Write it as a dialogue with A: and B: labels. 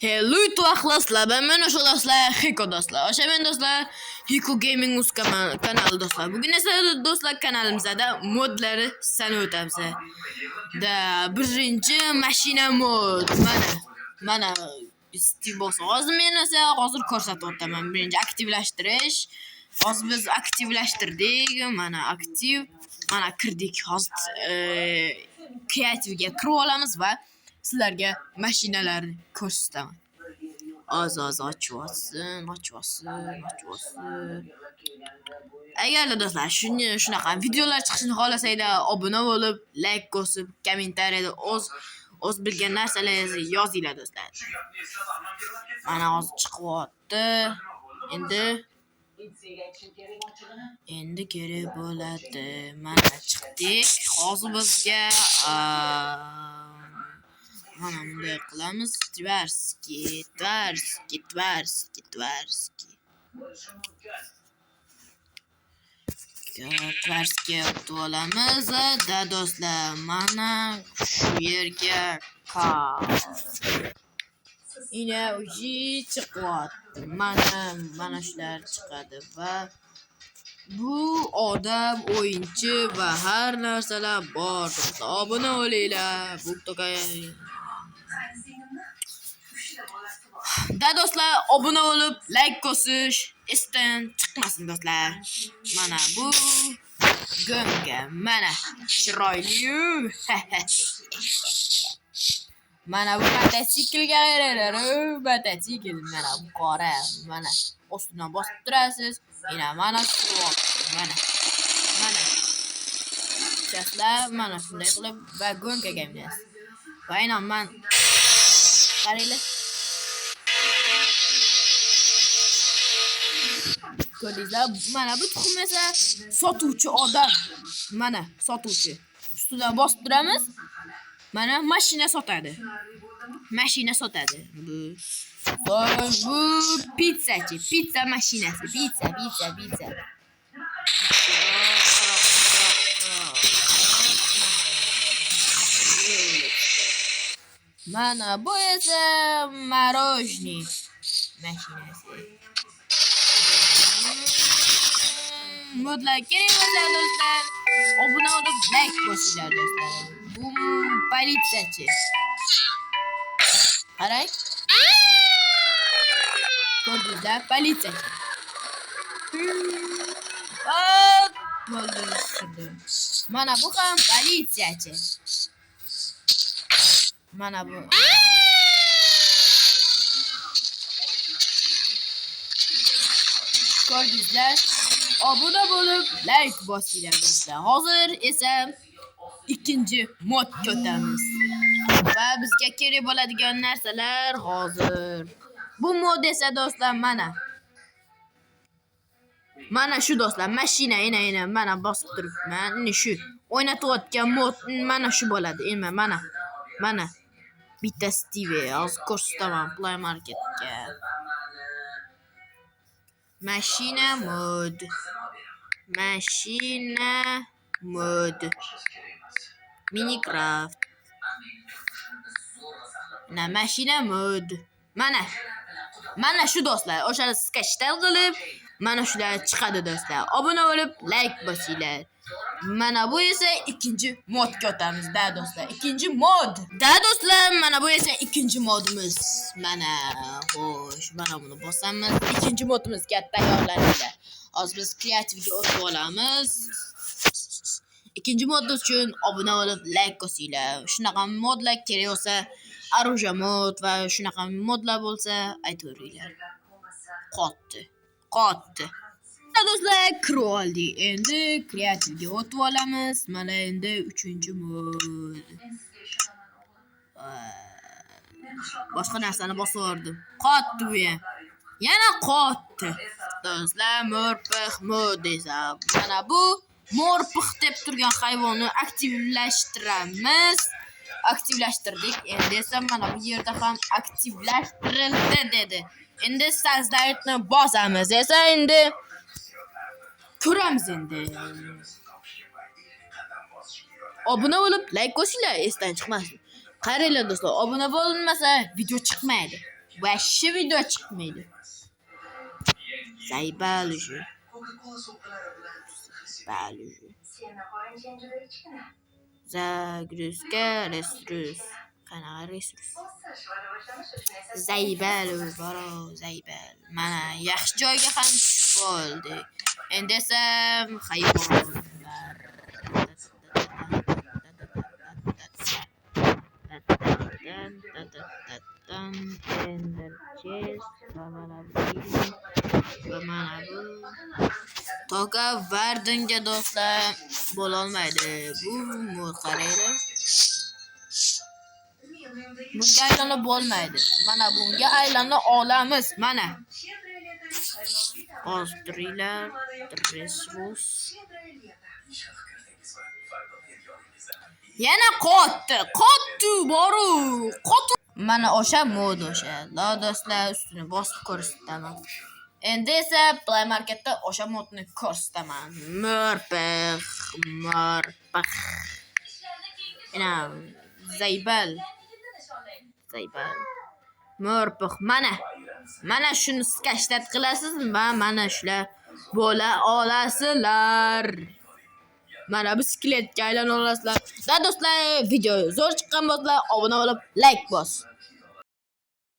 A: Hello do'stlar, ben o'sha do'stlar, Hiko do'stlar. O'sha men do'stlar, Hiko Gaming kanali do'stlar. Bugun esa do'stlar kanalimizda modlari sanab o'tamiz. Da birinchi mashina mod. Mana Steve Boss. Hozir men esa ko'rsatib o'taman. Birinchi aktivlashtirish. Hozir biz aktivlashtirdik. Mana aktiv. Mana kirdik. Hozir kreativga kirib olamiz va sizlarga mashinalarni ko'rsataman. Oz ochyapsin. Agar do'stlar shunaqa videolar chiqishini xohlasanglar, obuna bo'lib, like bosib, kommentariyada o'z bilgan narsalaringizni yozinglar do'stlar. Mana hozir chiqyapti. Endi kerak bo'ladi. Mana chiqdik. Hozir bizga mana bunday qilamiz. Tvarski. Tvarski o'tib olamiz. Da do'stlar, mana shu yerga ina uji chiqyapti. Mana shular chiqadi va bu odam o'yinchi va har narsalar bor. Obuna bo'linglar. Bu Da do'stlar, obuna bo'lib, like bosish esdan chiqmasin do'stlar. Mana bu g'anga, mana chiroyli. Mana bu mototsiklga qaranglar, mana bu qora, mana ostidan bosib turasiz. Mana do'stlar, mana shunday qilib va g'angaga minasiz. Va man qaranglar. Ko'rdingizlar, mana bu tuxum esa sotuvchi odam. Mana sotuvchi. Ustidan bosib turamiz. Mana mashina sotadi. Bu pizzachi, pizza mashinasi, pizza. Mana bu esa marojniy mashinasi. Modlar kerak bo'lsa do'stlar, obuna bo'lib, like bosinglar do'stlar. Bu politsiyachi. Qarang. Ko'rdingizlar, politsiyachi. Mana bu ham politsiyachi. Mana bu. Ko'rdingizlar? Obuna bo'lib, like bosinglar do'stlar. Hozir esa ikkinchi mod ko'tamiz. Va bizga kerak bo'ladigan narsalar hozir. Bu mod esa do'stlar mana shu do'stlar, mashina mana bosib turibman. Shu o'ynatayotgan mod mana shu bo'ladi. Mana bitta Steve hozir ko'rsataman Play Marketga. Mashina mod. Minecraft. Mashina mod. Mana shu do'stlar, o'shani sketchdan qilib, mana shular chiqadi do'stlar. Obuna bo'lib, like bosinglar. Mana bu esa ikkinchi modga o'tamiz da do'stlar. Ikkinchi mod. Da do'stlar, mana bu esa ikkinchi modimiz. Mana xo'sh, mana buni bosamiz. Ikkinchi modimizga tayyorlaninglar. Hozir biz kreativga o'tib olamiz. Ikkinchi mod uchun obuna bo'lib, like bosinglar. Shunaqa modlar kerak bo'lsa, Aruja mod va shunaqa modlar bo'lsa, aytaveringlar. Qotdi. Do'stlar, kirib oldik. Endi kreativga o'tib olamiz. Mana endi 3-mod. Boshqa narsani bosaverdim. Qotdi bu ham. Yana qotdi. Do'stlar, morpix mod esa mana bu morpix deb turgan hayvonni aktivlashtiramiz. Aktivlashtirdik. Endi esa mana bu yerda ham aktivlashtirildi dedi. Endi startni bosamiz. Esa endi ko'ramiz endi. Obuna bo'lib, like bosinglar, esdan chiqmasin. Qaranglar do'stlar, obuna bo'lmasa video chiqmaydi. Vahşi video çıkmaydı. Zaybalucu. Balucu. Zagruska restrus. Qanaqa restrus? Zaybalu baro zaybal. Mana yaxshi joyga ham tushib bo'ldi. Endi esa hayvonlar. Toka Vardinga do'stlar bo'lolmaydi. Bu qaraydi. Bunga aylanib bo'lmaydi. Mana bunga aylanib olamiz. Mana. Ostrilar, Tresrus. Yana qotdi boru. Mana o'sha mod o'sha. Do'stlar ustini bosib ko'rsataman. Endi esa Play Marketda o'sha modni ko'rsataman. Murpix. Mana Zaybal. Murpix mana shuni skashtat qilasizmi? Mana shular bo'la olasizlar. Mana bisikletga aylana olasizlar. Da do'stlar, video zo'r chiqqan bo'lsa, obuna bo'lib, like bos.